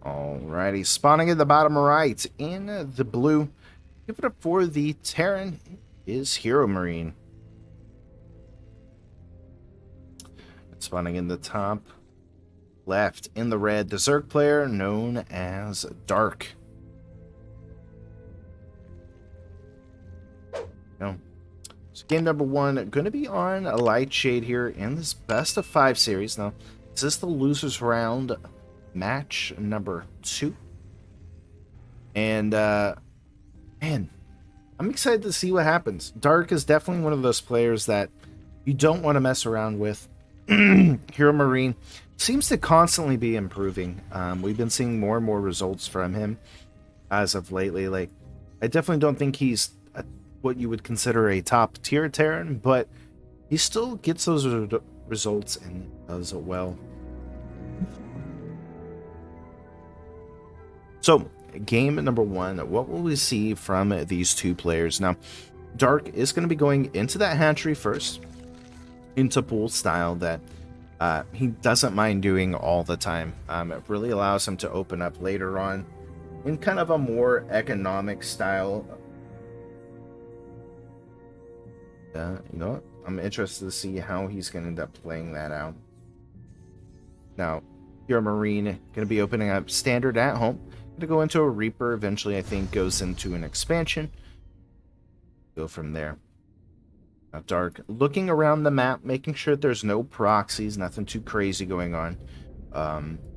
Alrighty, spawning in the bottom right in the blue. Give it up for the Terran is Heromarine. Spawning in the top left in the red, the Zerg player known as Dark. No. So game number 1 going to be on a light shade here in this best of 5 series. Now, this is the losers round match number 2. And man, I'm excited to see what happens. Dark is definitely one of those players that you don't want to mess around with. Heromarine seems to constantly be improving. We've been seeing more and more results from him as of lately. Like, I definitely don't think he's what you would consider a top tier Terran, but he still gets those results and does it well. So, game number 1, what will we see from these two players? Now, Dark is going to be going into that hatchery first, into pool style that he doesn't mind doing all the time. It really allows him to open up later on in kind of a more economic style. You know what? I'm interested to see how he's going to end up playing that out. Now, Heromarine going to be opening up standard at home. Going to go into a Reaper. Eventually, I think, goes into an expansion. Go from there. Now, Dark looking around the map, making sure there's no proxies, nothing too crazy going on.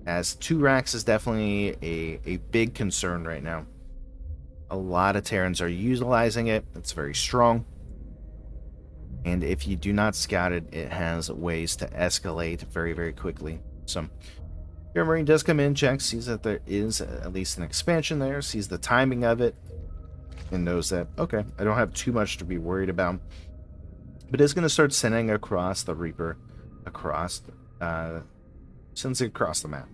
As 2 racks is definitely a big concern right now. A lot of Terrans are utilizing it. It's very strong. And if you do not scout it, it has ways to escalate very, very quickly. So, Heromarine does come in, checks, sees that there is at least an expansion there, sees the timing of it, and knows that, okay, I don't have too much to be worried about. But is going to start sending across the Reaper, sends it across the map.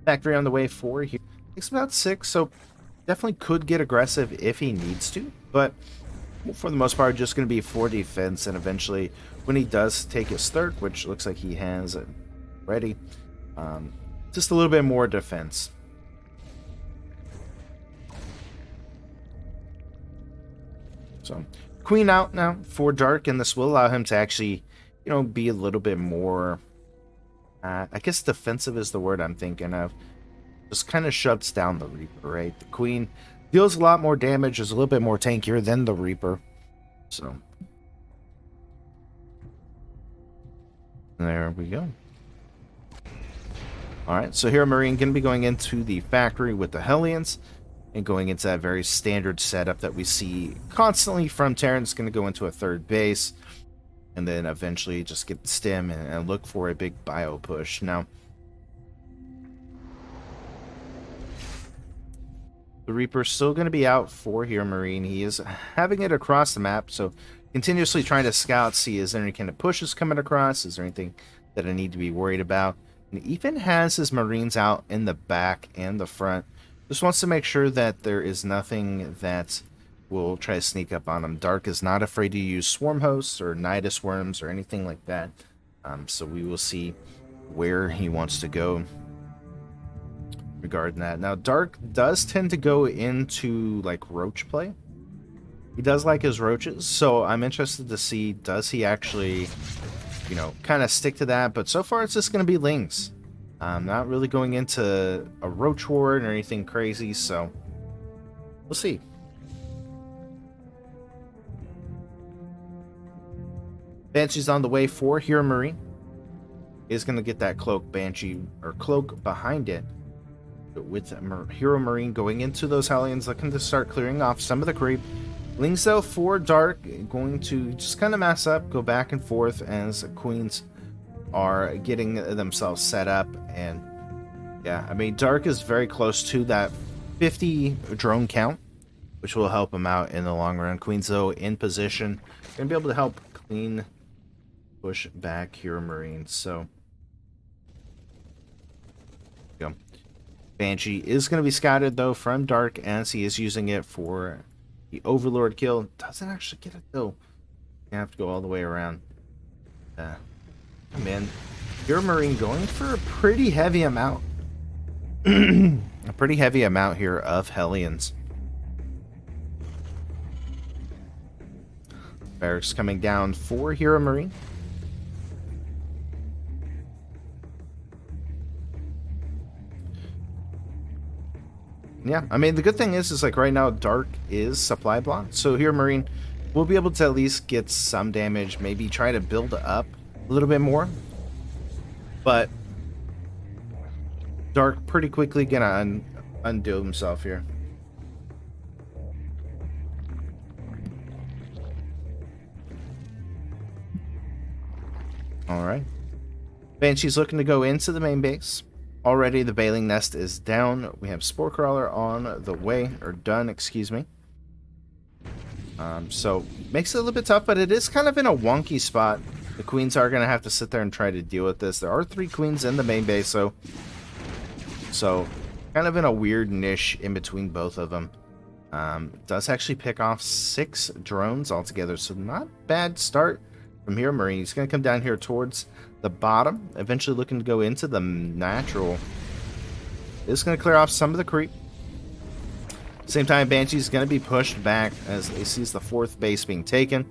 Factory on the way 4 here. Takes about 6, so definitely could get aggressive if he needs to, but for the most part, just going to be 4 defense, and eventually, when he does take his third, which looks like he has it ready, just a little bit more defense. So, Queen out now for Dark, and this will allow him to actually, you know, be a little bit more, I guess defensive is the word I'm thinking of. Just kind of shuts down the Reaper, right? The Queen deals a lot more damage, is a little bit more tankier than the Reaper. So, there we go. Alright, so Heromarine going to be going into the factory with the Hellions and going into that very standard setup that we see constantly from Terrans. Going to go into a third base and then eventually just get the stem and look for a big bio push. Now, the Reaper's still going to be out for Heromarine. He is having it across the map, so continuously trying to scout, see is there any kind of pushes coming across, is there anything that I need to be worried about. And he even has his Marines out in the back and the front. Just wants to make sure that there is nothing that will try to sneak up on him. Dark is not afraid to use swarm hosts or nidus worms or anything like that. So we will see where he wants to go regarding that. Now, Dark does tend to go into like Roach play. He does like his Roaches, so I'm interested to see, does he actually, you know, kind of stick to that. But so far it's just going to be Lings. Not really going into a Roach Ward or anything crazy, so we'll see. Banshee's on the way for Heromarine. Is going to get that cloak Banshee, or cloak behind it. With Heromarine going into those Hellions, looking to start clearing off some of the creep. Lings though for Dark, going to just kind of mess up, go back and forth as Queens are getting themselves set up. And yeah, I mean, Dark is very close to that 50 drone count, which will help him out in the long run. Queens though in position, gonna be able to help clean push back Heromarine. So go. Banshee is going to be scouted though from Dark as he is using it for the Overlord kill. Doesn't actually get it though. You have to go all the way around. Man, Heromarine going for a pretty heavy amount a pretty heavy amount here of Hellions. Barracks coming down for Heromarine. Yeah, I mean, the good thing is like right now, Dark is supply blocked. So Heromarine will be able to at least get some damage, maybe try to build up a little bit more. But Dark pretty quickly gonna undo himself here. Alright. Banshee's looking to go into the main base. Already the Bailing Nest is down. We have Spore Crawler on the way, or done, excuse me. So, makes it a little bit tough, but it is kind of in a wonky spot. The queens are going to have to sit there and try to deal with this. There are 3 queens in the main base, so kind of in a weird niche in between both of them. Does actually pick off 6 drones altogether, so not bad start from Heromarine. He's going to come down here towards the bottom, eventually looking to go into the natural. This is going to clear off some of the creep. Same time, Banshee's going to be pushed back as he sees the 4th base being taken.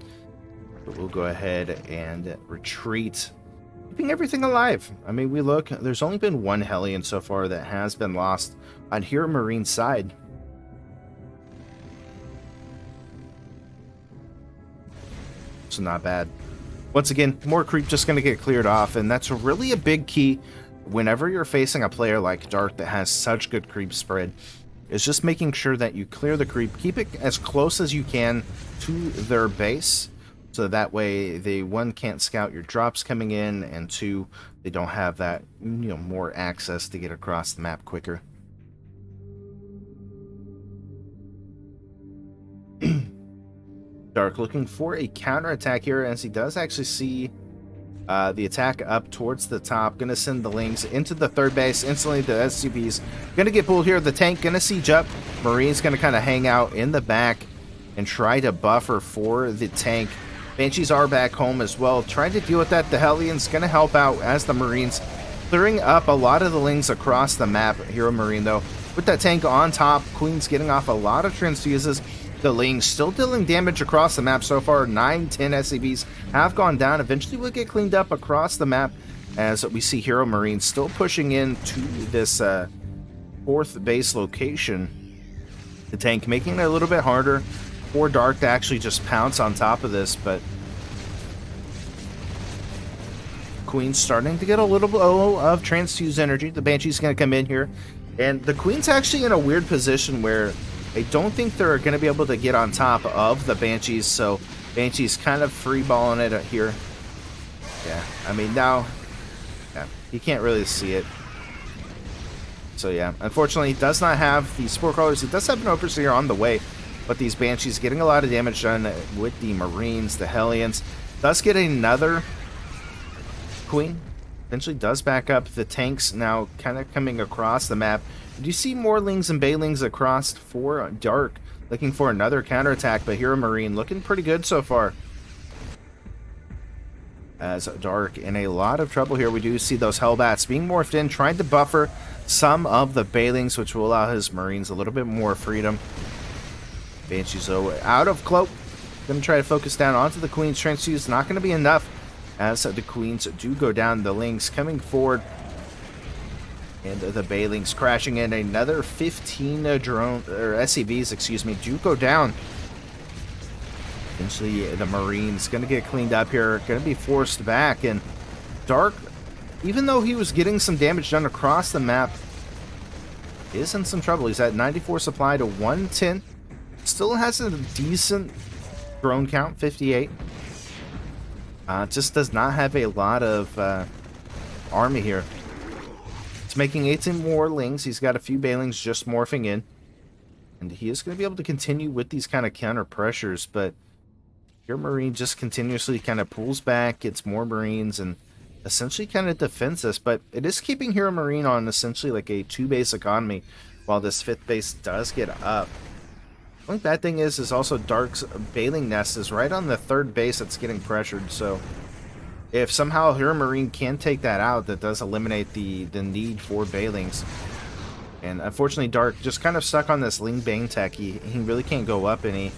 But we'll go ahead and retreat, keeping everything alive. I mean, we look, there's only been 1 Hellion so far that has been lost on Heromarine side. So not bad. Once again, more creep just going to get cleared off, and that's really a big key whenever you're facing a player like Dark that has such good creep spread. Is just making sure that you clear the creep, keep it as close as you can to their base, so that way they, 1, can't scout your drops coming in, and 2, they don't have that, you know, more access to get across the map quicker. Dark looking for a counterattack here, as he does actually see the attack up towards the top. Gonna send the Lings into the 3rd base. Instantly the SCV's gonna get pulled here. The tank gonna siege up. Marine's gonna kind of hang out in the back and try to buffer for the tank. Banshees are back home as well, trying to deal with that. The Hellion's gonna help out as the Marines clearing up a lot of the Lings across the map. Heromarine though, with that tank on top, Queen's getting off a lot of transfuses. The Lings still dealing damage across the map so far. 9, 10 SCVs have gone down. Eventually will get cleaned up across the map as we see Heromarine still pushing into this 4th base location. The tank making it a little bit harder for Dark to actually just pounce on top of this, but Queen's starting to get a little blow of transfuse energy. The Banshee's going to come in here, and the Queen's actually in a weird position where I don't think they're going to be able to get on top of the Banshees, so Banshee's kind of freeballing it here. Yeah, I mean, now, yeah, you can't really see it. So yeah, unfortunately, he does not have the Spore Crawlers. He does have an Overseer on the way, but these Banshees getting a lot of damage done with the Marines, the Hellions. Does get another Queen. Eventually does back up. The tanks now kind of coming across the map. Do you see more Lings and Bailings across for Dark, looking for another counterattack, but Heromarine looking pretty good so far. As Dark in a lot of trouble here. We do see those Hellbats being morphed in, trying to buffer some of the Bailings, which will allow his Marines a little bit more freedom. Banshee's out of cloak. Going to try to focus down onto the Queen's transfuse. Not going to be enough as the Queens do go down. The Lings coming forward. And the Bailings crashing in. Another 15 drone or SCVs, excuse me, do go down. Eventually, the Marines going to get cleaned up here. Going to be forced back. And Dark, even though he was getting some damage done across the map, is in some trouble. He's at 94 supply to 110. Still has a decent drone count, 58. Just does not have a lot of army here. Making 18 more Lings. He's got a few Bailings just morphing in. And he is going to be able to continue with these kind of counter pressures, but your Marine just continuously kind of pulls back, gets more Marines, and essentially kind of defends this. But it is keeping Heromarine on essentially like a 2-base economy while this 5th base does get up. The only bad thing is also Dark's Bailing Nest is right on the 3rd base that's getting pressured, so if somehow Heromarine can take that out, that does eliminate the need for Bailings. And unfortunately, Dark just kind of stuck on this Ling Bang tech. He really can't go up any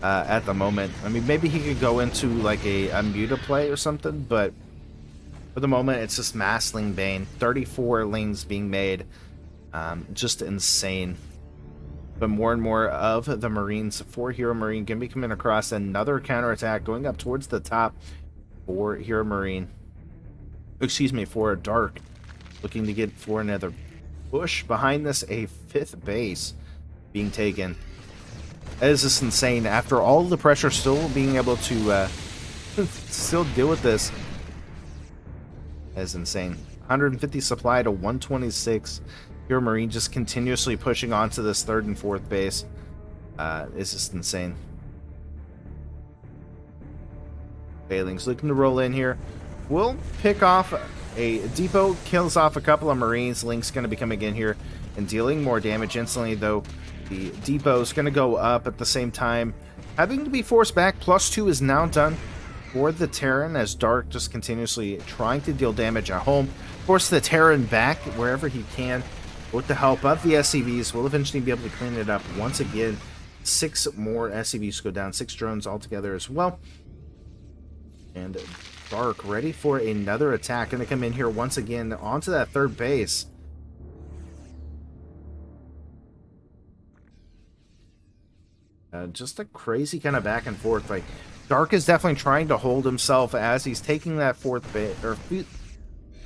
at the moment. I mean, maybe he could go into like a Muta play or something, but for the moment, it's just mass Ling Bane. 34 Lings being made. Just insane. But more and more of the Marines for Heromarine going to be coming across another counterattack going up towards the top for Heromarine. Excuse me, for Dark. Looking to get for another push. Behind this, a 5th base being taken. That is just insane. After all the pressure, still being able to still deal with this. That is insane. 150 supply to 126. Heromarine just continuously pushing onto this 3rd and 4th base. It's just insane. Bailing's looking to roll in here. We'll pick off a depot, kills off a couple of Marines. Link's going to be coming in here and dealing more damage instantly, though the depot's going to go up at the same time. Having to be forced back, +2 is now done for the Terran, as Dark just continuously trying to deal damage at home. Force the Terran back wherever he can. With the help of the SCVs, we'll eventually be able to clean it up once again. 6 more SCVs go down, 6 drones altogether as well. And Dark ready for another attack. Going to come in here once again onto that 3rd base. Just a crazy kind of back and forth. Like, Dark is definitely trying to hold himself as he's taking that 4th base.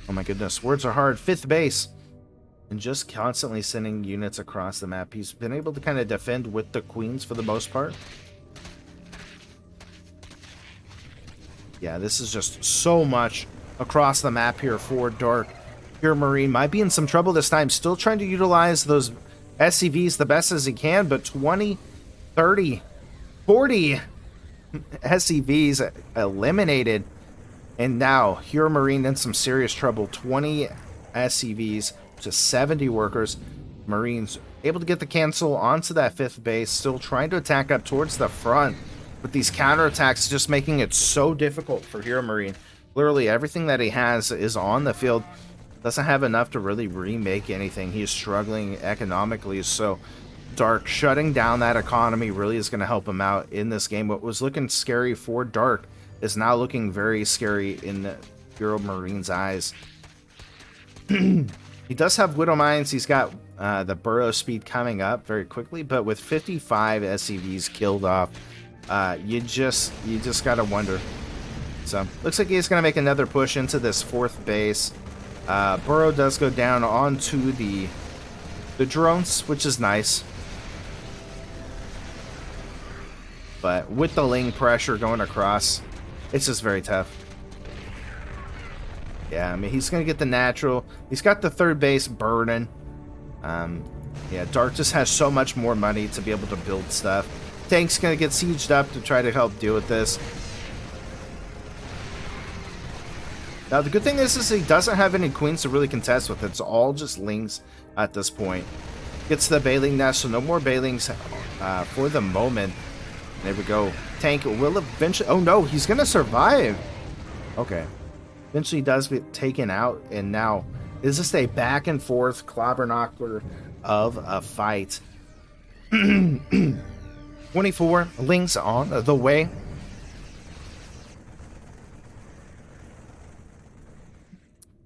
Oh my goodness, words are hard. 5th base. And just constantly sending units across the map. He's been able to kind of defend with the Queens for the most part. Yeah, this is just so much across the map here for Dark. Heromarine might be in some trouble this time. Still trying to utilize those SCVs the best as he can, but 20, 30, 40 SCVs eliminated. And now Heromarine in some serious trouble. 20 SCVs to 70 workers. Marines able to get the cancel onto that 5th base. Still trying to attack up towards the front. With these counterattacks just making it so difficult for Heromarine. Literally everything that he has is on the field. Doesn't have enough to really remake anything. He's struggling economically. So Dark shutting down that economy really is going to help him out in this game. What was looking scary for Dark is now looking very scary in Heromarines' eyes. He does have Widow Mines. He's got the burrow speed coming up very quickly, but with 55 SCVs killed off, you just gotta wonder. So looks like he's gonna make another push into this 4th base. Burrow does go down onto the drones, which is nice, but with the Ling pressure going across, it's just very tough. Yeah, I mean, he's going to get the natural. He's got the 3rd base burning. Yeah, Dark just has so much more money to be able to build stuff. Tank's going to get sieged up to try to help deal with this. Now, the good thing is he doesn't have any Queens to really contest with. It's all just Lings at this point. Gets the Bailing Nest, so no more Bailings for the moment. There we go. Tank will eventually... Oh, no, he's going to survive. Okay. Eventually does get taken out, and now is this a back and forth clobber knocker of a fight. 24 Lings on the way.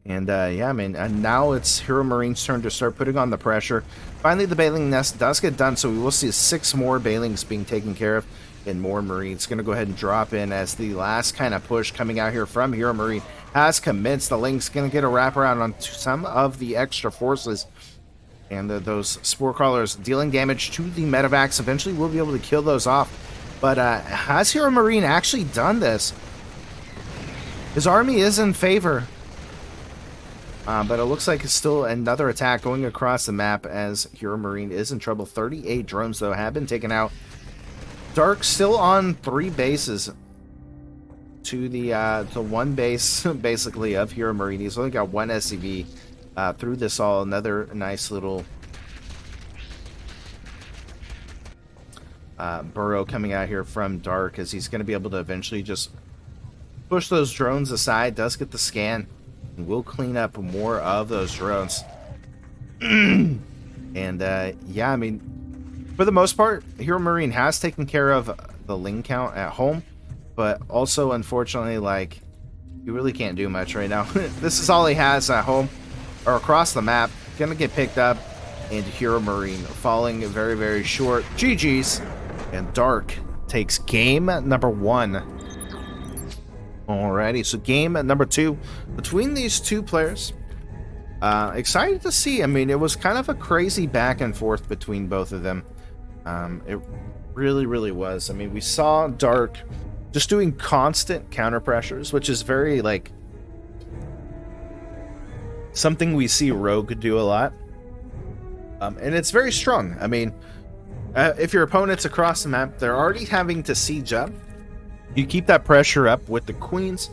And yeah, I mean, and now it's Heromarines' turn to start putting on the pressure. Finally, the Bailing Nest does get done, so we will see 6 more Bailings being taken care of, and more Marines. Going to go ahead and drop in as the last kind of push coming out here from Heromarine has commenced. The Link's going to get a wraparound on some of the extra forces. And those Spore Crawlers dealing damage to the Medivacs. Eventually we'll be able to kill those off. But has Heromarine actually done this? His army is in favor. But it looks like it's still another attack going across the map as Heromarine is in trouble. 38 drones, though, have been taken out. Dark still on 3 bases. To the 1 base, basically, of Heromarine. He's only got 1 SCV through this all. Another nice little burrow coming out here from Dark, as he's going to be able to eventually just push those drones aside. Does get the scan, and we'll clean up more of those drones. And yeah, I mean, for the most part, Heromarine has taken care of the lane count at home, but also, unfortunately, like, you really can't do much right now. This is all he has at home, or across the map. Gonna get picked up, and Heromarine falling very, very short. GG's. And Dark takes game number 1. Alrighty, so game number 2 between these two players. Excited to see. I mean, it was kind of a crazy back and forth between both of them. It really, really was. I mean, we saw Dark just doing constant counter pressures, which is very, like, something we see Rogue do a lot. And it's very strong. I mean, if your opponent's across the map, they're already having to siege up. You keep that pressure up with the queens,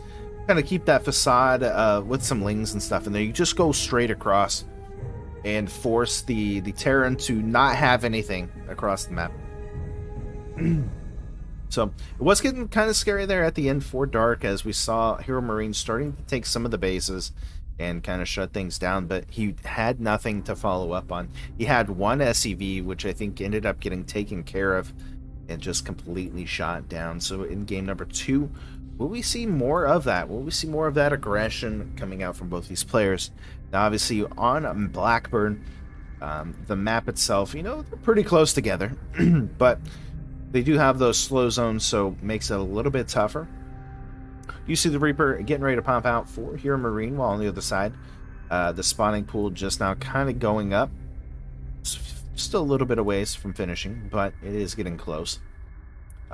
kind of keep that facade with some lings and stuff, and then you just go straight across and force the Terran to not have anything across the map. So it was getting kind of scary there at the end for Dark, as we saw Heromarine starting to take some of the bases and kind of shut things down, but he had nothing to follow up on. He had one SEV, which I think ended up getting taken care of and just completely shot down. So in game number 2, will we see more of that? Will we see more of that aggression coming out from both these players? Now, obviously, on Blackburn, the map itself, you know, they're pretty close together, but they do have those slow zones, so it makes it a little bit tougher. You see the Reaper getting ready to pop out for Heromarine, while on the other side, the spawning pool just now kind of going up. Still a little bit of ways from finishing, but it is getting close.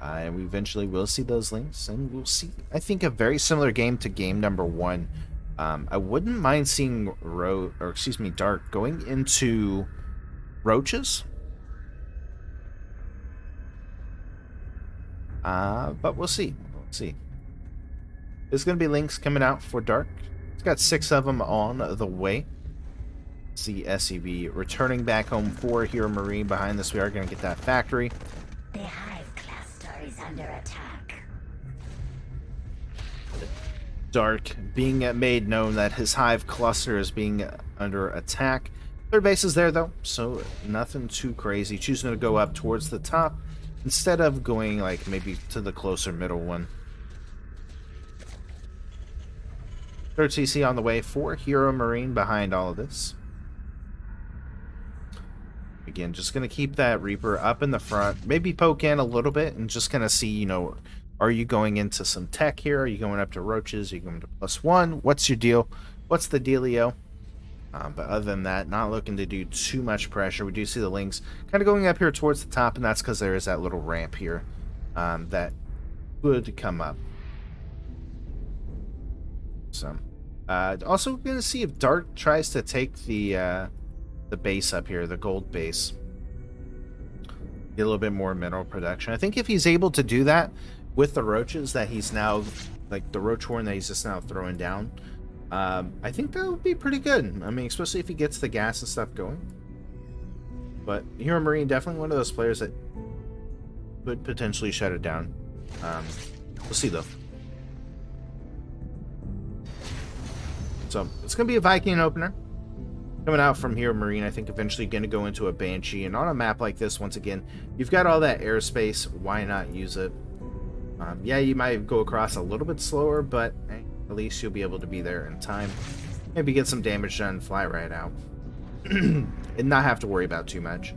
And we eventually will see those links, and we'll see, I think, a very similar game to game number 1. I wouldn't mind seeing Dark going into Roaches. But we'll see. We'll see. There's going to be links coming out for Dark. It's got 6 of them on the way. See SEV returning back home for Heromarine. Behind this, we are going to get that factory. The hive cluster is under attack. Dark being made known that his hive cluster is being under attack. Their base is there, though, so nothing too crazy. Choosing to go up towards the top instead of going, like, maybe to the closer middle one. Third CC on the way for Heromarine behind all of this. Again, just going to keep that Reaper up in the front. Maybe poke in a little bit and just kind of see, you know, are you going into some tech here? Are you going up to Roaches? Are you going to +1? What's your deal? What's the dealio? But other than that, not looking to do too much pressure. We do see the links kind of going up here towards the top, and that's because there is that little ramp here that would come up. So, also going to see if Dark tries to take the base up here, the gold base. Get a little bit more mineral production. I think if he's able to do that with the roaches that he's now, like the roach horn that he's just now throwing down, I think that would be pretty good. I mean, especially if he gets the gas and stuff going. But Heromarine, definitely one of those players that could potentially shut it down. We'll see though. So it's going to be a Viking opener. Coming out from Heromarine, I think eventually going to go into a Banshee. And on a map like this, once again, you've got all that airspace. Why not use it? Yeah, you might go across a little bit slower, but hey, at least you'll be able to be there in time. Maybe get some damage done, fly right out. And not have to worry about too much.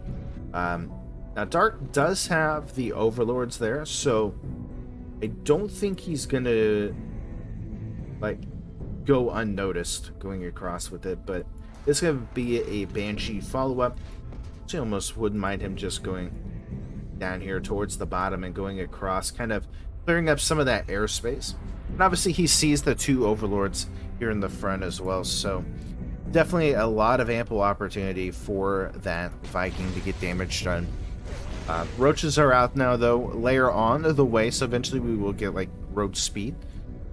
Now, Dark does have the Overlords there, so I don't think he's going to, like, go unnoticed going across with it, but it's going to be a Banshee follow-up. I almost wouldn't mind him just going down here towards the bottom and going across, kind of clearing up some of that airspace. And obviously he sees the 2 Overlords here in the front as well, so definitely a lot of ample opportunity for that Viking to get damage done. Roaches are out now, though. Layer on the way, so eventually we will get, like, roach speed.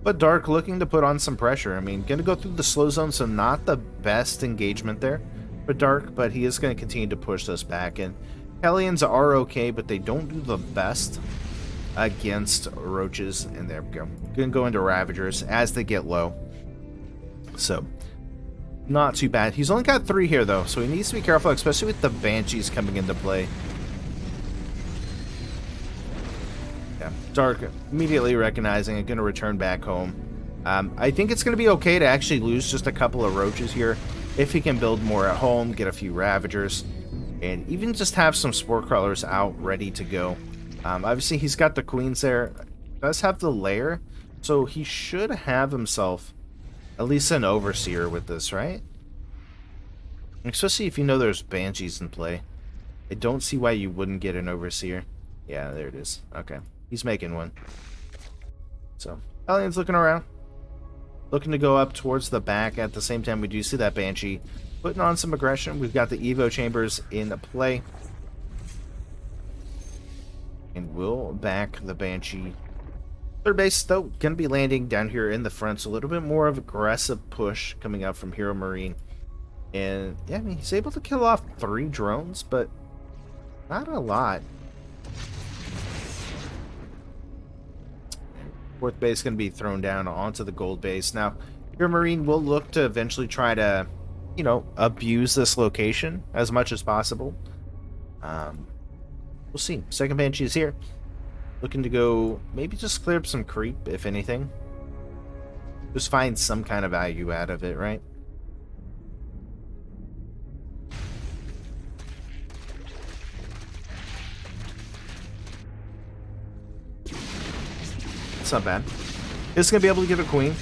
But Dark looking to put on some pressure. I mean, going to go through the slow zone, so not the best engagement there for Dark, but he is going to continue to push us back. And Hellions are okay, but they don't do the best against Roaches. And there we go. Going to go into Ravagers as they get low. So, Not too bad. He's only got 3 here, though, so he needs to be careful, especially with the Banshees coming into play. Yeah, Dark immediately recognizing and going to return back home. I think it's going to be okay to actually lose just a couple of Roaches here if he can build more at home, get a few Ravagers, and even just have some Spore Crawlers out ready to go. Obviously, he's got the Queens there. Does have the Lair, so he should have himself at least an Overseer with this, right? Especially if you know there's Banshees in play. I don't see why you wouldn't get an Overseer. Yeah, there it is. Okay, he's making one. So, Hellions looking around. Looking to go up towards the back. At the same time, we do see that Banshee putting on some aggression. We've got the Evo Chambers in play. And we'll back the Banshee. Third base, though, going to be landing down here in the front. So a little bit more of aggressive push coming out from Heromarine. And, yeah, I mean, he's able to kill off 3 drones, but not a lot. Fourth base going to be thrown down onto the gold base. Now, Heromarine will look to eventually try to, you know, abuse this location as much as possible. We'll see. Second Banshee is here. Looking to go, maybe just clear up some creep, if anything. Just find some kind of value out of it, right? It's not bad. It's going to be able to get a Queen.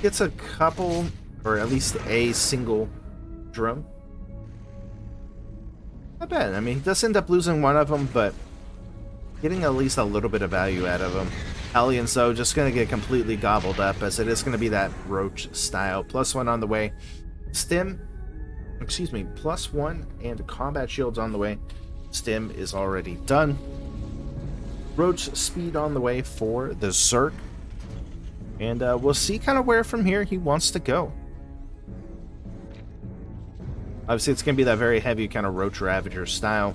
Gets a couple, or at least a single drone. Not bad. I mean, he does end up losing one of them, but getting at least a little bit of value out of them. Hellions, though, just going to get completely gobbled up, as it is going to be that Roach style. +1 on the way. Stim, excuse me, +1 and combat shields on the way. Stim is already done. Roach speed on the way for the Zerk. And we'll see kind of where from here he wants to go. Obviously, it's going to be that very heavy kind of Roach Ravager style.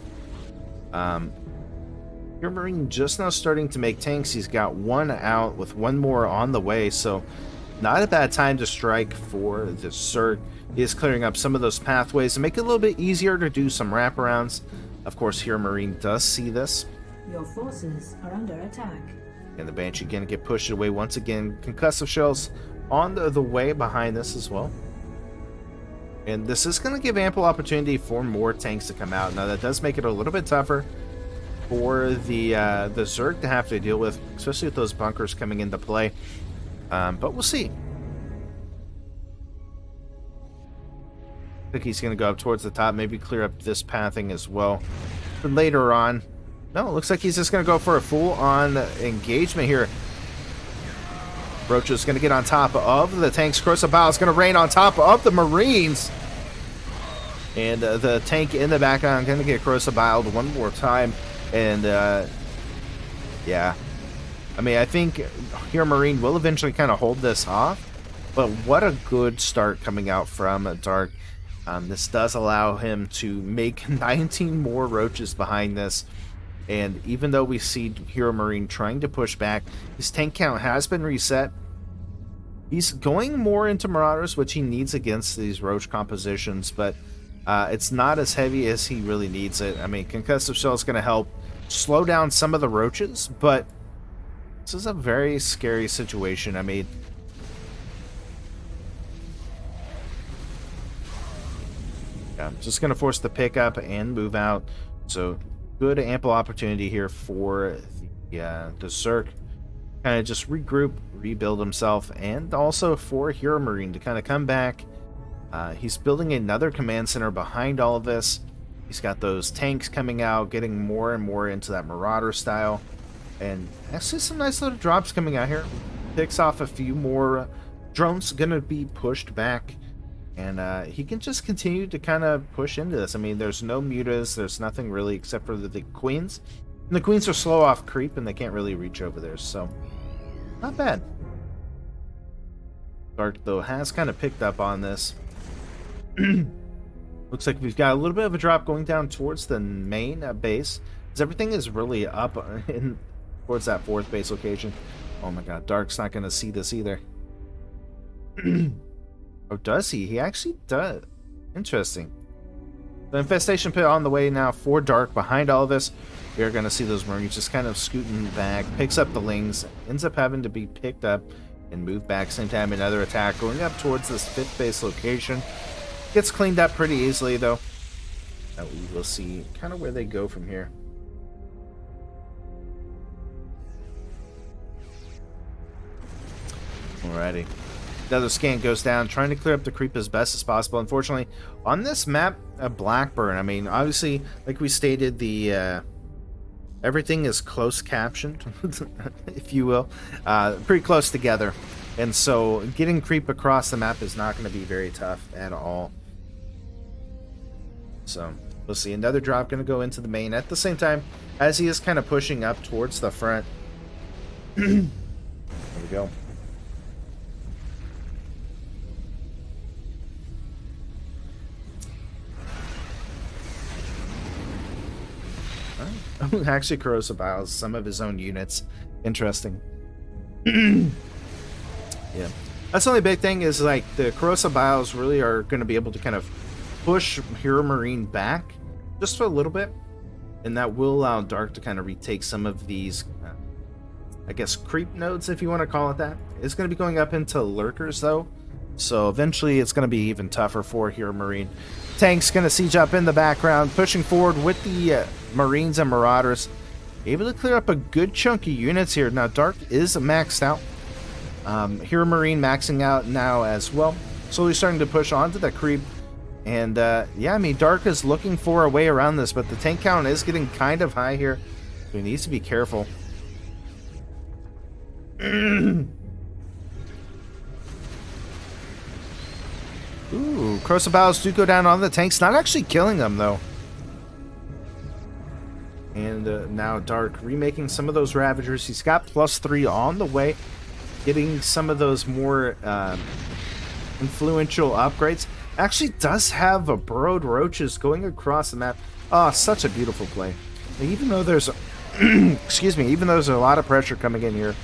Heromarine just now starting to make tanks. He's got 1 out with 1 more on the way. So not a bad time to strike for the Zerk. He is clearing up some of those pathways to make it a little bit easier to do some wraparounds. Of course, Heromarine does see this. Your forces are under attack. And the Banshee going to get pushed away once again. Concussive shells on the way behind this as well. And this is going to give ample opportunity for more tanks to come out. Now that does make it a little bit tougher for the Zerg to have to deal with, especially with those bunkers coming into play. But we'll see. I think he's going to go up towards the top, maybe clear up this pathing as well. But later on, no, it looks like he's just going to go for a full-on engagement here. Roach is going to get on top of the tanks. Corrosive Bile is going to rain on top of the Marines. And the tank in the background going to get Corrosive Bile one more time. And, yeah. I mean, I think Heromarine will eventually kind of hold this off. But what a good start coming out from Dark. This does allow him to make 19 more Roaches behind this. And even though we see Heromarine trying to push back, his tank count has been reset. He's going more into Marauders, which he needs against these Roach compositions, but it's not as heavy as he really needs it. I mean, Concussive Shell is going to help slow down some of the Roaches, but this is a very scary situation. I mean, yeah, I'm just going to force the pickup and move out. So good ample opportunity here for the Zerk. Kind of just regroup, rebuild himself, and also for Heromarine to kind of come back. He's building another command center behind all of this. He's got those tanks coming out, getting more and more into that Marauder style. And actually some nice little drops coming out here. Picks off a few more drones, gonna be pushed back. And he can just continue to kind of push into this. I mean, there's no mutas, there's nothing really except for the Queens. And the Queens are slow off creep, and they can't really reach over there, so not bad. Dark, though, has kind of picked up on this. Looks like we've got a little bit of a drop going down towards the main base, because everything is really up in towards that 4th base location. Oh my god, Dark's not going to see this either. Oh, does he? He actually does. Interesting. The infestation pit on the way now for Dark. Behind all this, we are going to see those Marines just kind of scooting back. Picks up the Lings. Ends up having to be picked up and moved back. Same time, another attack going up towards this 5th base location. Gets cleaned up pretty easily, though. Now we will see kind of where they go from here. Alrighty. Another scan goes down, trying to clear up the creep as best as possible. Unfortunately, on this map, Blackburn, I mean, obviously, like we stated, the everything is close captioned, if you will, pretty close together. And so getting creep across the map is not going to be very tough at all. So we'll see. Another drop going to go into the main at the same time as he is kind of pushing up towards the front. There we go. Actually, Corrosive Biles some of his own units. Interesting. Yeah. That's the only big thing is, like, the Corrosive Biles really are going to be able to kind of push Heromarine back just for a little bit. And that will allow Dark to kind of retake some of these, I guess, creep nodes, if you want to call it that. It's going to be going up into Lurkers, though. So eventually it's going to be even tougher for Heromarine. Tank's going to siege up in the background, pushing forward with the Marines and Marauders. Able to clear up a good chunk of units here. Now, Dark is maxed out. Heromarine maxing out now as well. Slowly starting to push onto the creep. And, yeah, I mean, Dark is looking for a way around this, but the tank count is getting kind of high here. So he needs to be careful. Ooh, Corrosive Biles do go down on the tanks. Not actually killing them, though. And now Dark remaking some of those Ravagers. He's got +3 on the way. Getting some of those more influential upgrades. Actually does have a burrowed Roaches going across the map. Oh, such a beautiful play. Even though there's excuse me, even though there's a lot of pressure coming in here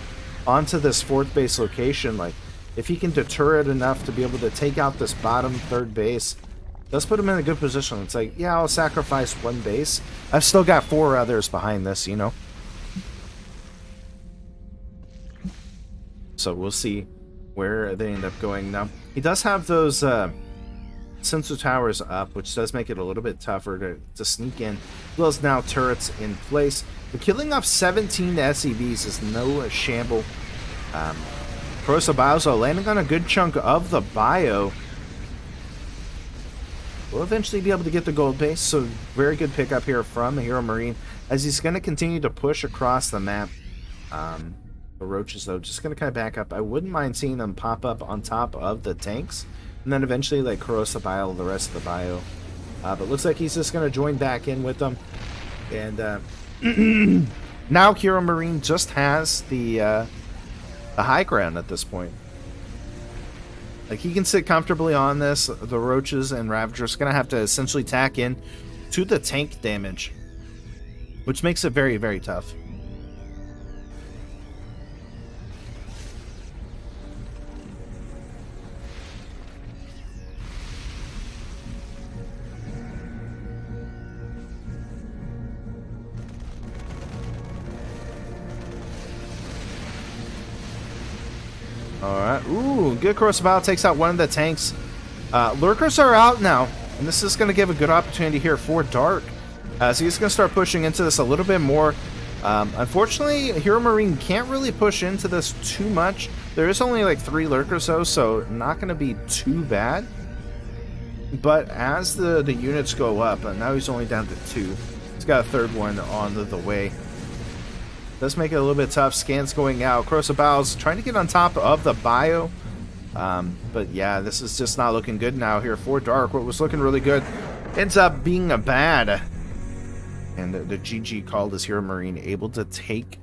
onto this 4th base location, like, if he can deter it enough to be able to take out this bottom 3rd base, does put him in a good position. It's like, yeah, I'll sacrifice 1 base. I've still got 4 others behind this, you know? So we'll see where they end up going. Now, he does have those sensor towers up, which does make it a little bit tougher to sneak in. As well as now turrets in place. The killing off 17 SCVs is no shamble. Corrosive Biles landing on a good chunk of the bio. We'll eventually be able to get the gold base, so very good pickup here from the Heromarine as he's going to continue to push across the map. The Roaches, though, just going to kind of back up. I wouldn't mind seeing them pop up on top of the tanks, and then eventually, like, Corrosive Bile the rest of the bio. But looks like he's just going to join back in with them. And now Heromarine just has the high ground at this point. Like, he can sit comfortably on this. The Roaches and Ravagers are going to have to essentially tack in to the tank damage, which makes it very, very tough. Alright, ooh, good Corrosive Bile takes out one of the tanks. Lurkers are out now, and this is going to give a good opportunity here for Dark. So he's going to start pushing into this a little bit more. Unfortunately, Heromarine can't really push into this too much. There is only like 3 Lurkers though, so not going to be too bad. But as the units go up, now he's only down to 2. He's got a 3rd one on the way. Does make it a little bit tough. Scans going out. Corrosive Biles trying to get on top of the bio. But yeah, this is just not looking good now here for Dark. What was looking really good ends up being a bad. And the GG called as Heromarine able to take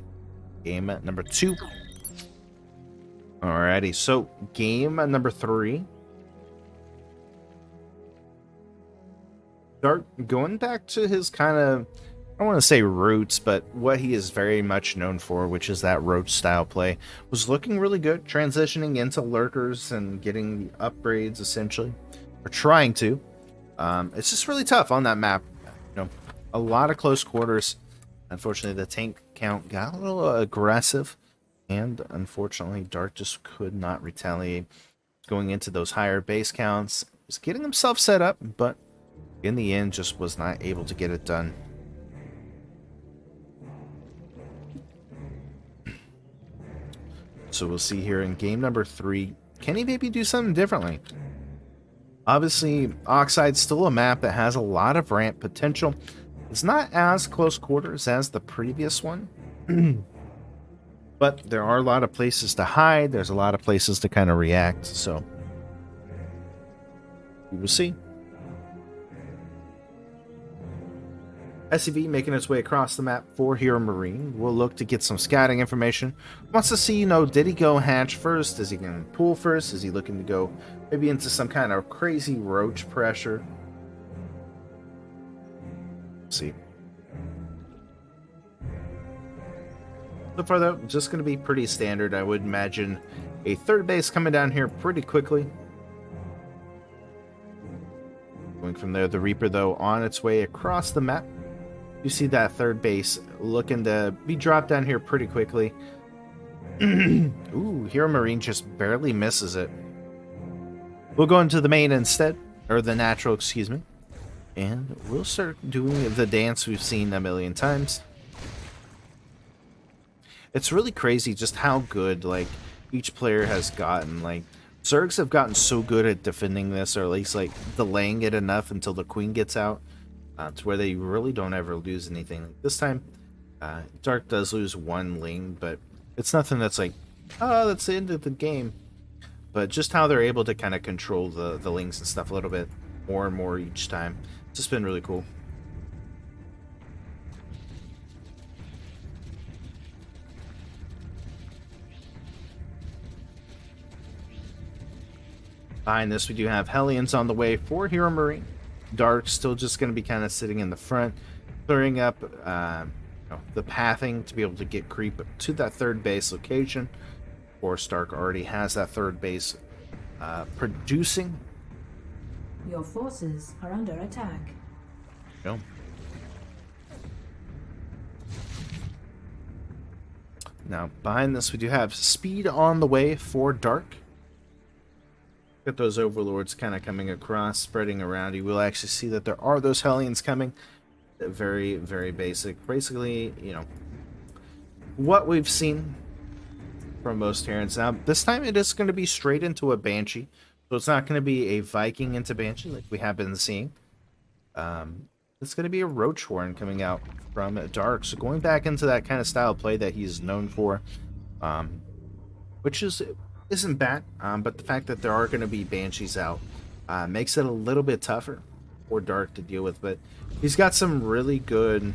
game number 2. Alrighty, so game number 3. Dark going back to his kind of I don't want to say roots, but what he is very much known for, which is that Roach style play, was looking really good, transitioning into lurkers and getting the upgrades essentially, or trying to. It's just really tough on that map. You know, a lot of close quarters. Unfortunately, the tank count got a little aggressive, and unfortunately, Dark just could not retaliate. Going into those higher base counts, was getting himself set up, but in the end, just was not able to get it done. So we'll see here in game number 3. Can he maybe do something differently? Obviously, Oxide's still a map that has a lot of ramp potential. It's not as close quarters as the previous one. But there are a lot of places to hide. There's a lot of places to kind of react. So we will see. SCV making its way across the map for Heromarine. We'll look to get some scouting information. Wants to see, did he go hatch first? Is he going to pull first? Is he looking to go maybe into some kind of crazy roach pressure? Let's see. So far, though, just going to be pretty standard. I would imagine a third base coming down here pretty quickly. Going from there, the Reaper, though, on its way across the map. You see that third base looking to be dropped down here pretty quickly. Ooh, Heromarine just barely misses it. We'll go into the main instead, or the natural, excuse me. And we'll start doing the dance we've seen a million times. It's really crazy just how good, like, each player has gotten. Like, Zergs have gotten so good at defending this, or at least, like, delaying it enough until the queen gets out. To where they really don't ever lose anything. This time, Dark does lose one lane, but it's nothing that's like, oh, that's the end of the game. But just how they're able to kind of control the lanes and stuff a little bit more and more each time. It's just been really cool. Behind this, we do have Hellions on the way for Heromarine. Dark still just going to be kind of sitting in the front, clearing up the pathing to be able to get creep to that third base location. Of course, Dark already has that third base producing. Your forces are under attack. Go. Now, behind this, we do have speed on the way for Dark. Get those overlords kind of coming across, spreading around. You will actually see that there are those Hellions coming. Very, very basic. Basically, what we've seen from most Terrans. Now, this time it is going to be straight into a Banshee. So it's not going to be a Viking into Banshee like we have been seeing. It's going to be a Roach Horn coming out from Dark. So going back into that kind of style of play that he's known for, which isn't bad, but the fact that there are going to be Banshees out makes it a little bit tougher for Dark to deal with. But he's got some really good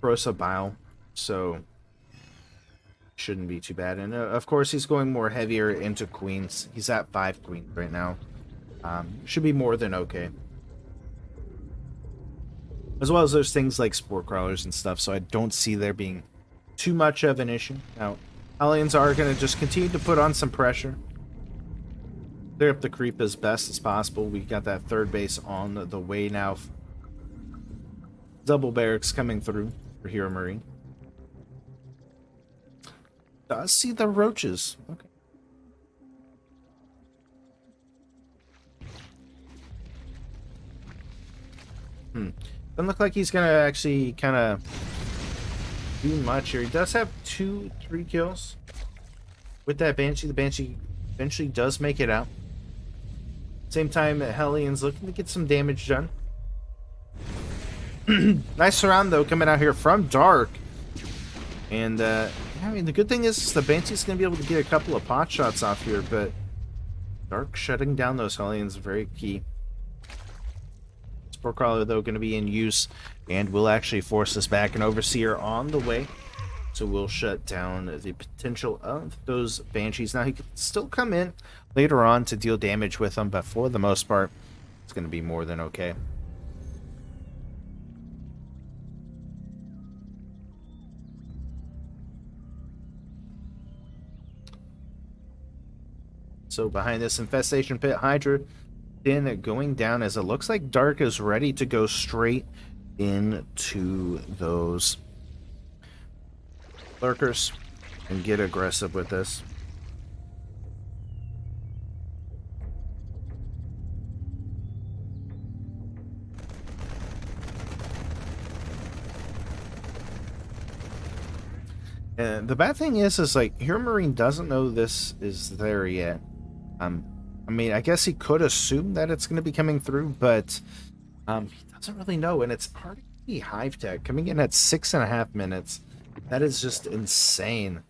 Prosa Bile, so shouldn't be too bad. And of course, he's going more heavier into Queens. He's at 5 Queens right now. Should be more than okay. As well as there's things like Spore Crawlers and stuff, so I don't see there being too much of an issue. Now, Hellions are going to just continue to put on some pressure. Clear up the creep as best as possible. We got that third base on the way now. Double barracks coming through for Heromarine. Does see the roaches. Okay. Doesn't look like he's going to actually kind of do much here. He does have 2-3 kills with that Banshee. The Banshee eventually does make it out. Same time, Hellions looking to get some damage done. Nice surround though coming out here from Dark. And I mean, the good thing is the Banshee's going to be able to get a couple of pot shots off here, but Dark shutting down those Hellions very key. Spore Crawler though going to be in use, and will actually force us back. An Overseer on the way, so we'll shut down the potential of those Banshees. Now he could still come in later on to deal damage with them, but for the most part, it's going to be more than okay. So behind this infestation pit, Hydra then going down as it looks like Dark is ready to go straight into those Lurkers and get aggressive with this. And the bad thing is like Heromarine doesn't know this is there yet. I mean, I guess he could assume that it's going to be coming through, but he doesn't really know. And it's already Hive Tech coming in at 6.5 minutes. That is just insane.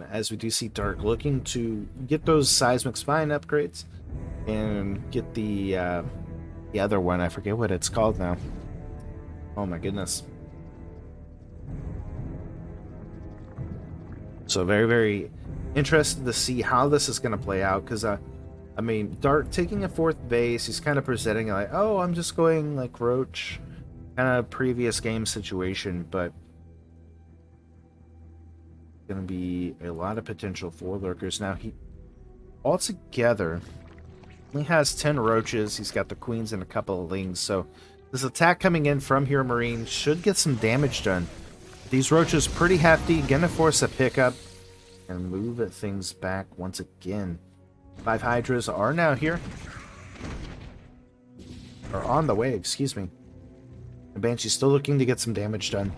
As we do see Dark looking to get those seismic spine upgrades and get the other one. I forget what it's called now. Oh my goodness. So very, very interested to see how this is going to play out, because I mean, Dark taking a 4th base, he's kind of presenting like, oh, I'm just going like Roach, kind of previous game situation, but going to be a lot of potential for Lurkers. Now, he altogether only has 10 Roaches, he's got the Queens and a couple of Lings, so this attack coming in from Heromarine should get some damage done. These Roaches pretty hefty, gonna force a pickup and move things back once again. 5 Hydras are now here. Or on the way, excuse me. The Banshee's still looking to get some damage done.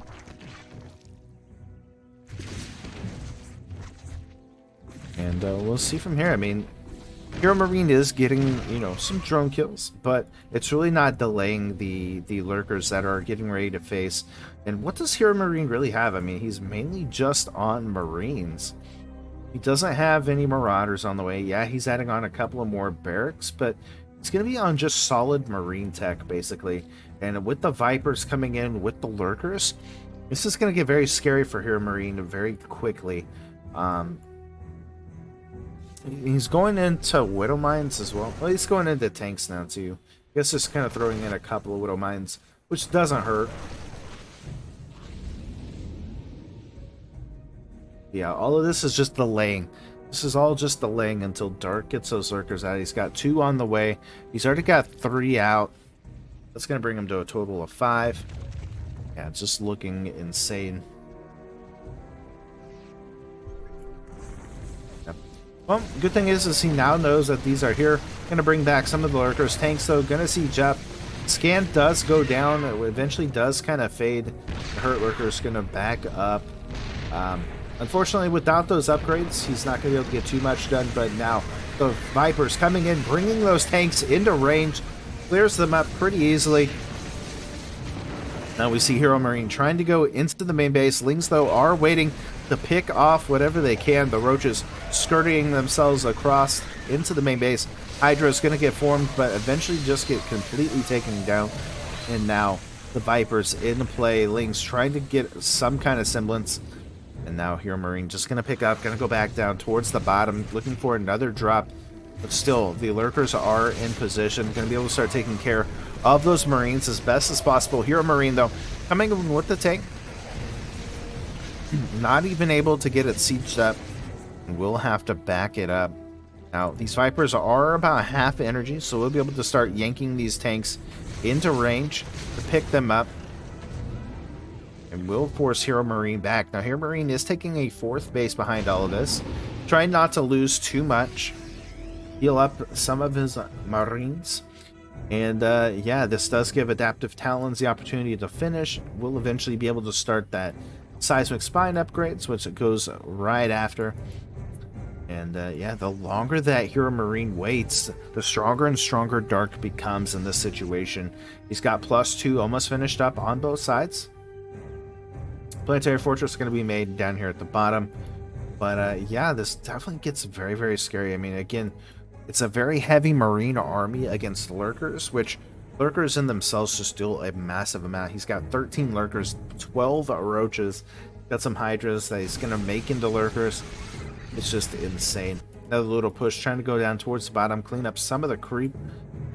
And we'll see from here. I mean, Heromarine is getting, you know, some drone kills, but it's really not delaying the Lurkers that are getting ready to face. And what does Heromarine really have? I mean, he's mainly just on Marines. He doesn't have any Marauders on the way. Yeah, he's adding on a couple of more barracks, but it's going to be on just solid Marine tech, basically. And with the Vipers coming in with the Lurkers, this is going to get very scary for Heromarine very quickly. He's going into Widow Mines as well. Well, he's going into tanks now, too. I guess just kind of throwing in a couple of Widow Mines, which doesn't hurt. Yeah, all of this is just delaying. This is all just delaying until Dark gets those Lurkers out. He's got 2 on the way. He's already got 3 out. That's going to bring him to a total of 5. Yeah, it's just looking insane. Yep. Well, good thing is he now knows that these are here. Going to bring back some of the Lurkers. Tanks, though, going to siege up. Scan does go down. It eventually does kind of fade. The Hurt Lurker's going to back up. Unfortunately, without those upgrades, he's not going to be able to get too much done, but now the Vipers coming in, bringing those tanks into range, clears them up pretty easily. Now we see Heromarine trying to go into the main base. Lings, though, are waiting to pick off whatever they can. The Roaches skirting themselves across into the main base. Hydra is going to get formed, but eventually just get completely taken down. And now the Vipers in play. Lings trying to get some kind of semblance. And now Heromarine just going to pick up, going to go back down towards the bottom, looking for another drop. But still, the Lurkers are in position, going to be able to start taking care of those Marines as best as possible. Heromarine, though, coming in with the tank. Not even able to get it sieged up. And we'll have to back it up. Now, these Vipers are about half energy, so we'll be able to start yanking these tanks into range to pick them up. And will force Heromarine back. Now, Heromarine is taking a 4th base behind all of this. Trying not to lose too much. Heal up some of his Marines. And, yeah, this does give Adaptive Talons the opportunity to finish. We'll eventually be able to start that Seismic Spine upgrades, which it goes right after. And, yeah, the longer that Heromarine waits, the stronger and stronger Dark becomes in this situation. He's got +2 almost finished up on both sides. Planetary Fortress is going to be made down here at the bottom. But, yeah, this definitely gets very, very scary. I mean, again, it's a very heavy Marine army against Lurkers, which Lurkers in themselves just do a massive amount. He's got 13 Lurkers, 12 Roaches, got some Hydras that he's going to make into Lurkers. It's just insane. Another little push, trying to go down towards the bottom, clean up some of the creep.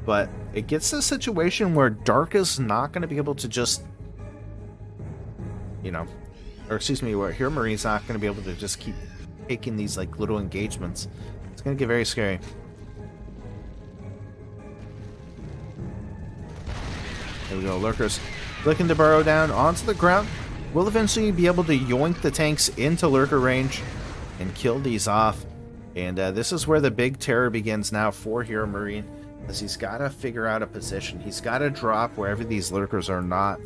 But it gets to a situation where Dark is not going to be able to just, you know, or excuse me, where Heromarine is not going to be able to just keep taking these like little engagements. It's going to get very scary. There we go. Lurkers looking to burrow down onto the ground. We'll eventually be able to yoink the tanks into Lurker range and kill these off. And this is where the big terror begins now for Heromarine, as he's got to figure out a position. He's got to drop wherever these Lurkers are not,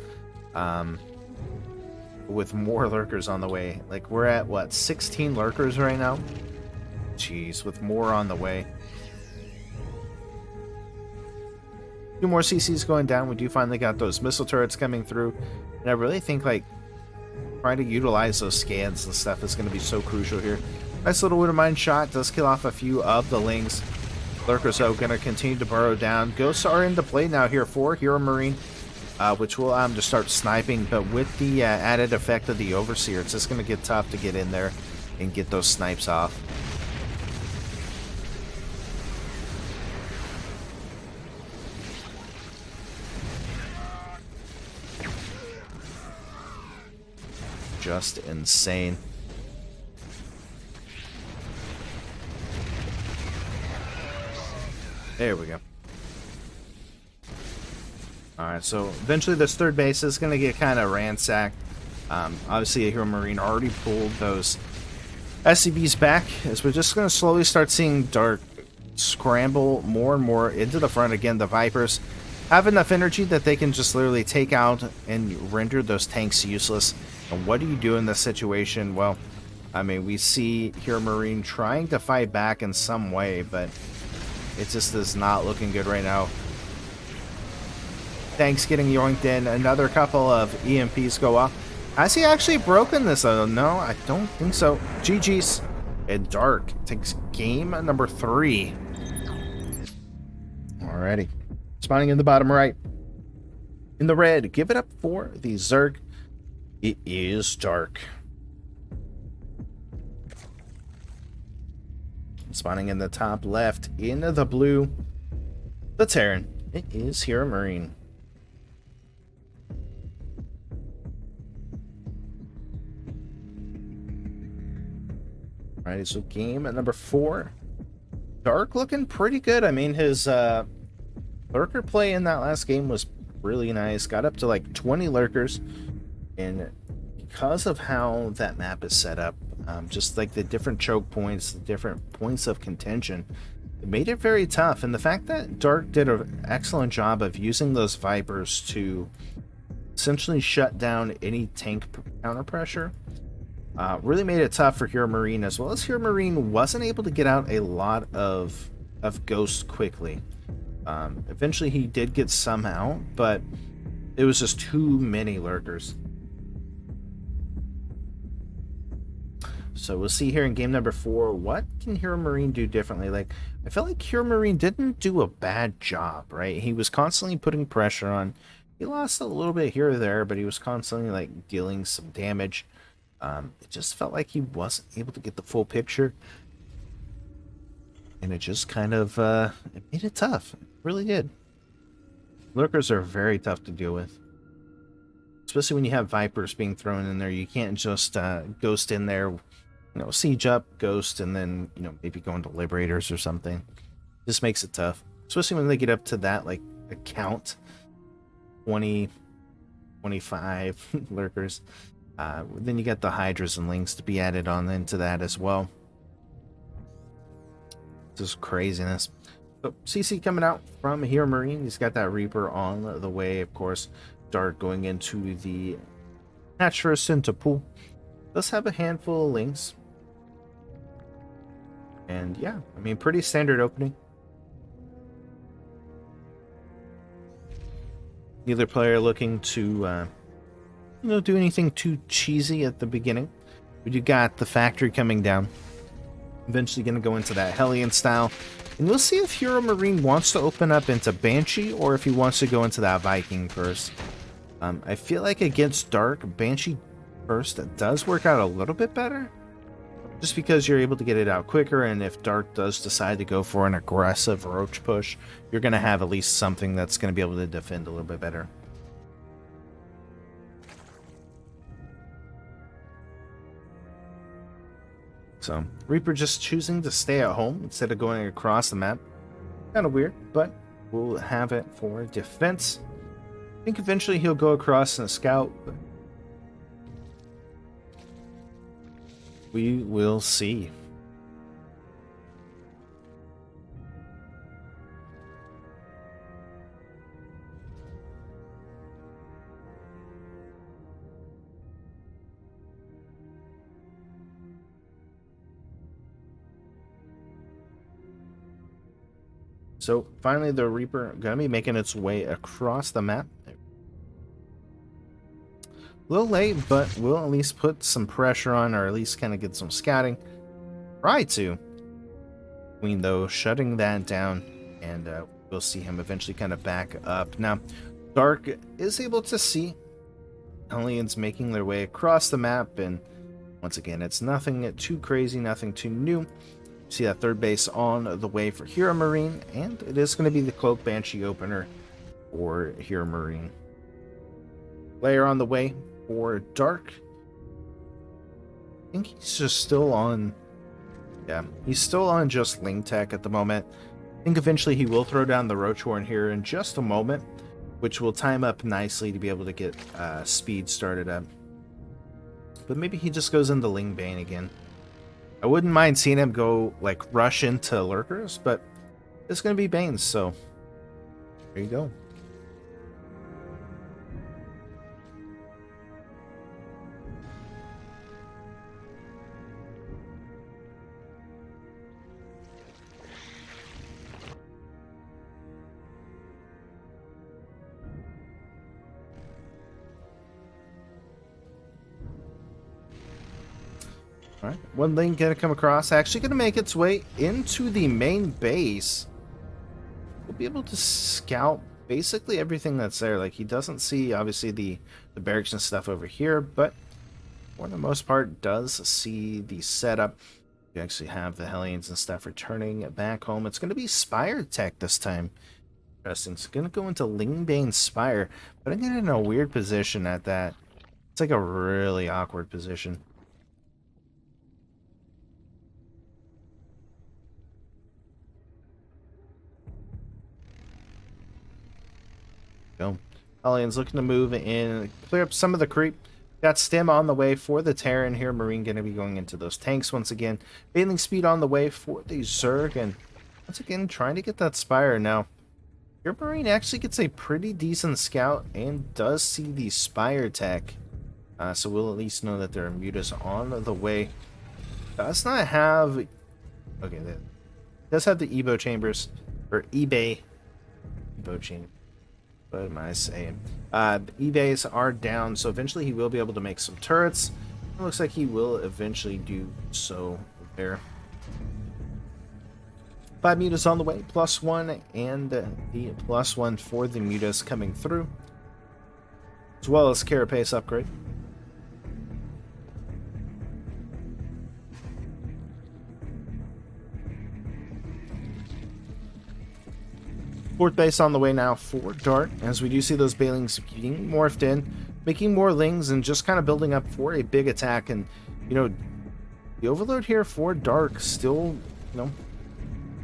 with more Lurkers on the way. Like, we're at, what, 16 Lurkers right now? Jeez, with more on the way. 2 more CCs going down. We do finally got those missile turrets coming through. And I really think, like, trying to utilize those scans and stuff is going to be so crucial here. Nice little Widowmine shot. Does kill off a few of the Lings. Lurkers, though, going to continue to burrow down. Ghosts are into play now here for Heromarine, which will just start sniping. But with the added effect of the Overseer, it's just going to get tough to get in there and get those snipes off. Just insane. There we go. Alright, so eventually this third base is going to get kind of ransacked. Obviously, a Heromarine already pulled those SCVs back, as we're just going to slowly start seeing Dark scramble more and more into the front. Again, the Vipers have enough energy that they can just literally take out and render those tanks useless. And what do you do in this situation? Well, I mean, we see Heromarine trying to fight back in some way, but it just is not looking good right now. Tanks getting yoinked in. Another couple of EMPs go off. Has he actually broken this? No, I don't think so. GG's. And Dark takes game number 3. Alrighty. Spawning in the bottom right. In the red, give it up for the Zerg. It is Dark. Spawning in the top left, in the blue, the Terran. It is Heromarine. Alright, so game at number 4. Dark looking pretty good. I mean, his Lurker play in that last game was really nice. Got up to like 20 Lurkers. And because of how that map is set up, just like the different choke points, the different points of contention, it made it very tough. And the fact that Dark did an excellent job of using those Vipers to essentially shut down any tank counter pressure really made it tough for Heromarine, as well as Heromarine wasn't able to get out a lot of ghosts quickly. Eventually he did get some out, but it was just too many Lurkers. So we'll see here in game number 4, what can Heromarine do differently? Like, I felt like Heromarine didn't do a bad job, right? He was constantly putting pressure on. He lost a little bit here or there, but he was constantly like dealing some damage. It just felt like he wasn't able to get the full picture. And it just kind of it made it tough. It really did. Lurkers are very tough to deal with. Especially when you have Vipers being thrown in there. You can't just ghost in there, you know, siege up, ghost, and then, you know, maybe go into Liberators or something. Just makes it tough. Especially when they get up to that, like, a count. 20, 25 Lurkers. Then you got the Hydras and Lings to be added on into that as well. Just craziness. So CC coming out from Heromarine. He's got that Reaper on the way, of course. Dark going into the hatch first into pool. Does have a handful of Lings. And yeah, I mean, pretty standard opening. Neither player looking to do anything too cheesy at the beginning. But you got the factory coming down. Eventually going to go into that Hellion style. And we'll see if Heromarine wants to open up into Banshee or if he wants to go into that Viking first. I feel like against Dark, Banshee first does work out a little bit better. Just because you're able to get it out quicker, and if Dark does decide to go for an aggressive Roach push, you're going to have at least something that's going to be able to defend a little bit better. So Reaper just choosing to stay at home instead of going across the map. Kind of weird, but we'll have it for defense. I think eventually he'll go across and scout, but we will see. So finally the Reaper gonna be making its way across the map. A little late, but we'll at least put some pressure on, or at least kind of get some scouting. Try to. Queen, though, shutting that down, and we'll see him eventually kind of back up. Now, Dark is able to see aliens making their way across the map, and once again, it's nothing too crazy, nothing too new. See that third base on the way for Heromarine, and it is going to be the Cloak Banshee opener for Heromarine. Layer on the way for Dark. I think he's just still on... Yeah, he's still on just Ling Tech at the moment. I think eventually he will throw down the Roach Horn here in just a moment, which will time up nicely to be able to get speed started up. But maybe he just goes into Ling Bane again. I wouldn't mind seeing him go, like, rush into Lurkers, but it's going to be Banes, so there you go. All right, one link gonna come across, actually gonna make its way into the main base. We'll be able to scout basically everything that's there. Like, he doesn't see, obviously, the barracks and stuff over here, but for the most part does see the setup. You actually have the Hellions and stuff returning back home. It's gonna be Spire Tech this time. Interesting. It's gonna go into Lingbane Spire, but I'm getting in a weird position at that. It's like a really awkward position. Go. Alien's looking to move in, clear up some of the creep. Got Stem on the way for the Terran here. Marine going to be going into those tanks once again. Bailing speed on the way for the Zerg, and once again trying to get that Spire. Now, your Marine actually gets a pretty decent scout and does see the Spire tech. So we'll at least know that there are Mutas on the way. Does not have... Okay, that does have the Evo chambers, or eBay. Evo chamber. What am I saying? The eBays are down, so eventually he will be able to make some turrets. It looks like he will eventually do so there. 5 Mutas on the way, +1, and the +1 for the Mutas coming through, as well as Carapace upgrade. Fourth base on the way now for Dart, as we do see those Bailings being morphed in, making more Lings, and just kind of building up for a big attack. And, you know, the Overload here for Dark still, you know,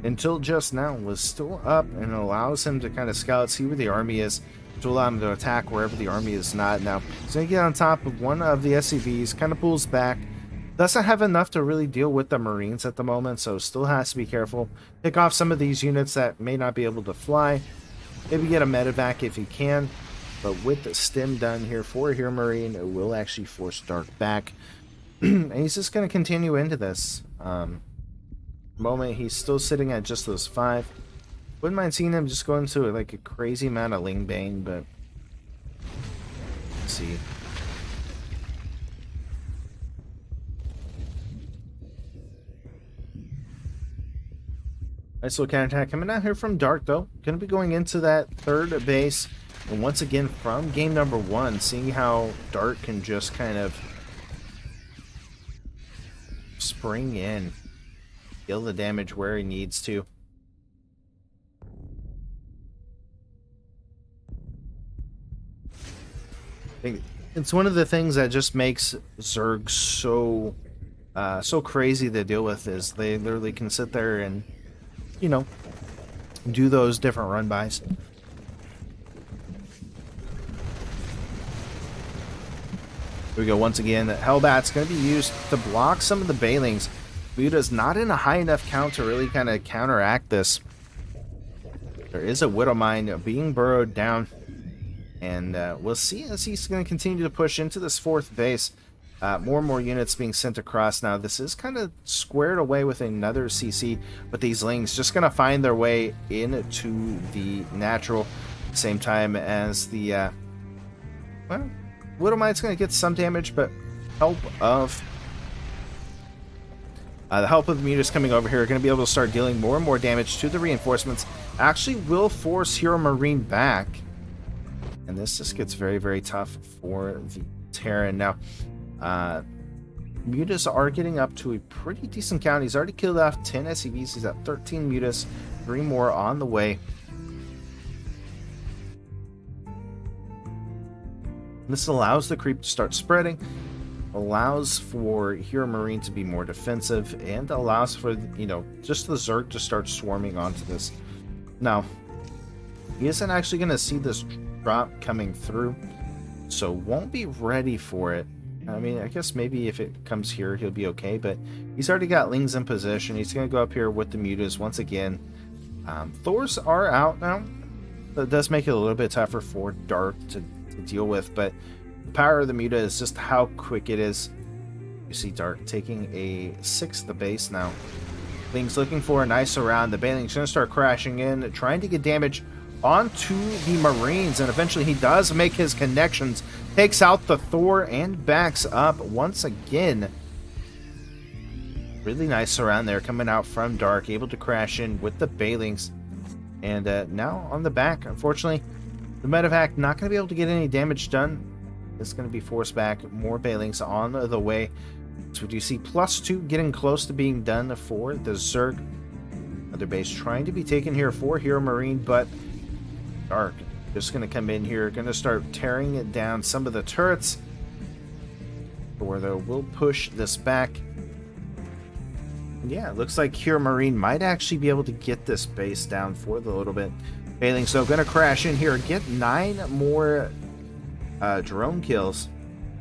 until just now, was still up, and allows him to kind of scout, see where the army is, to allow him to attack wherever the army is not. Now, he's going to get on top of one of the SCVs, kind of pulls back. Doesn't have enough to really deal with the Marines at the moment, so still has to be careful. Pick off some of these units that may not be able to fly. Maybe get a medevac if he can. But with the stim done here for Heromarine, it will actually force Dark back. And he's just going to continue into this. Moment, he's still sitting at just those 5. Wouldn't mind seeing him just go into like a crazy amount of Lingbane, but... Let's see. Nice little counterattack coming out here from Dark, though. Going to be going into that third base. And once again, from game number 1, seeing how Dark can just kind of spring in, deal the damage where he needs to. I think it's one of the things that just makes Zerg so so crazy to deal with is they literally can sit there and, you know, do those different run-bys. Here we go once again. Hellbat's going to be used to block some of the Bailings. Muta's not in a high enough count to really kind of counteract this. There is a Widowmine being burrowed down. And we'll see as he's going to continue to push into this fourth base. More and more units being sent across now. This is kind of squared away with another CC, but these Lings just going to find their way into the natural. Same time as the, well, Widowmine's going to get some damage, but help of the help of the Mutas coming over here are going to be able to start dealing more and more damage to the reinforcements. Actually will force Heromarine back. And this just gets very, very tough for the Terran. Now, Mutas are getting up to a pretty decent count. He's already killed off 10 SCVs. He's at 13 Mutas. 3 more on the way. This allows the creep to start spreading, allows for Heromarine to be more defensive, and allows for, you know, just the Zerg to start swarming onto this. Now, he isn't actually going to see this drop coming through, so won't be ready for it. I mean, I guess maybe if it comes here, he'll be okay, but he's already got Lings in position. He's going to go up here with the Mutas once again. Thors are out now. That does make it a little bit tougher for Dark to deal with, but the power of the Muta is just how quick it is. You see Dark taking a 6th base now. Lings looking for a nice round. The Bailing's going to start crashing in, trying to get damage onto the Marines, and eventually he does make his connections, takes out the Thor, and backs up once again. Really nice surround there coming out from Dark, able to crash in with the Bailings. And now on the back, unfortunately, the medevac not going to be able to get any damage done. It's going to be forced back. More Bailings on the way. So we do see +2 getting close to being done for the Zerg. Another base trying to be taken here for Heromarine, but Dark just going to come in here, going to start tearing it down some of the turrets. Or though we'll push this back. Yeah, it looks like Heromarine might actually be able to get this base down for the little bit. Bailings, so going to crash in here, get 9 more drone kills,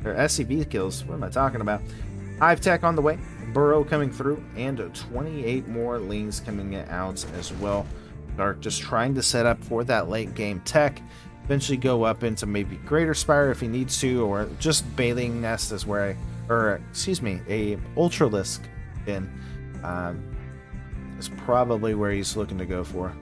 or SCV kills. What am I talking about? Hive Tech on the way, Burrow coming through, and 28 more Lings coming out as well. Dark just trying to set up for that late game tech. Eventually go up into maybe Greater Spire if he needs to, or just Bailing Nest is where a Ultralisk in is probably where he's looking to go for.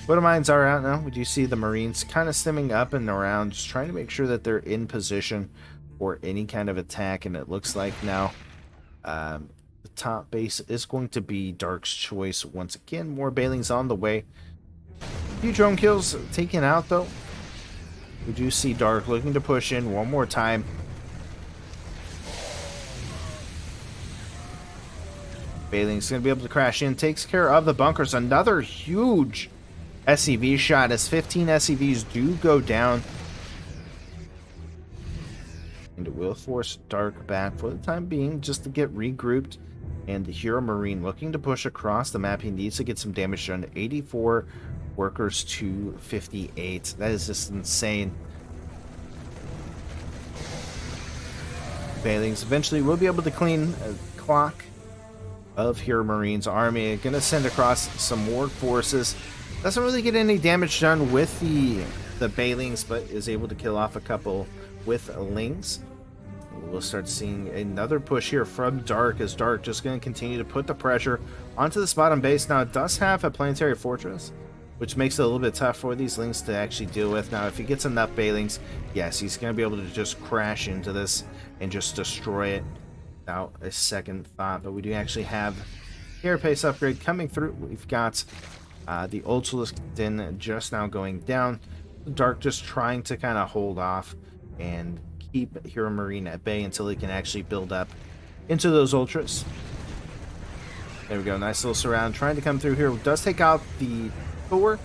Widowmines are out now. We do see the Marines kind of stemming up and around, just trying to make sure that they're in position for any kind of attack. And it looks like now the top base is going to be Dark's choice once again. More Bailings on the way. A few drone kills taken out though. We do see Dark looking to push in one more time. Bailing's going to be able to crash in, takes care of the bunkers. Another huge SCV shot as 15 SCVs do go down. And it will force Dark back for the time being just to get regrouped. And the Heromarine looking to push across the map. He needs to get some damage done. 84 workers to 58. That is just insane. Bailings eventually will be able to clean a clock of Heromarine's army. Gonna send across some more forces. Doesn't really get any damage done with the Bailings, but is able to kill off a couple with Lings. We'll start seeing another push here from Dark, as Dark just going to continue to put the pressure onto this bottom base. Now it does have a planetary fortress, which makes it a little bit tough for these Lings to actually deal with. Now if he gets enough Bailings, yes, he's going to be able to just crash into this and just destroy it without a second thought. But we do actually have air pace upgrade coming through. We've got the Ultralisk Den just now going down. Dark just trying to kind of hold off and keep Heromarine at bay until he can actually build up into those Ultras. There we go, nice little surround trying to come through here. Does take out the Thor.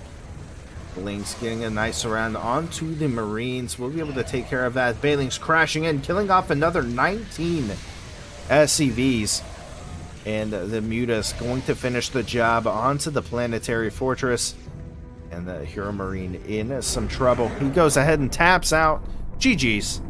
Bailing's getting a nice surround onto the Marines. We'll be able to take care of that. Bailing's crashing in, killing off another 19 SCVs. And the Mutalisk going to finish the job onto the planetary fortress. And the Heromarine in some trouble. He goes ahead and taps out. GG's.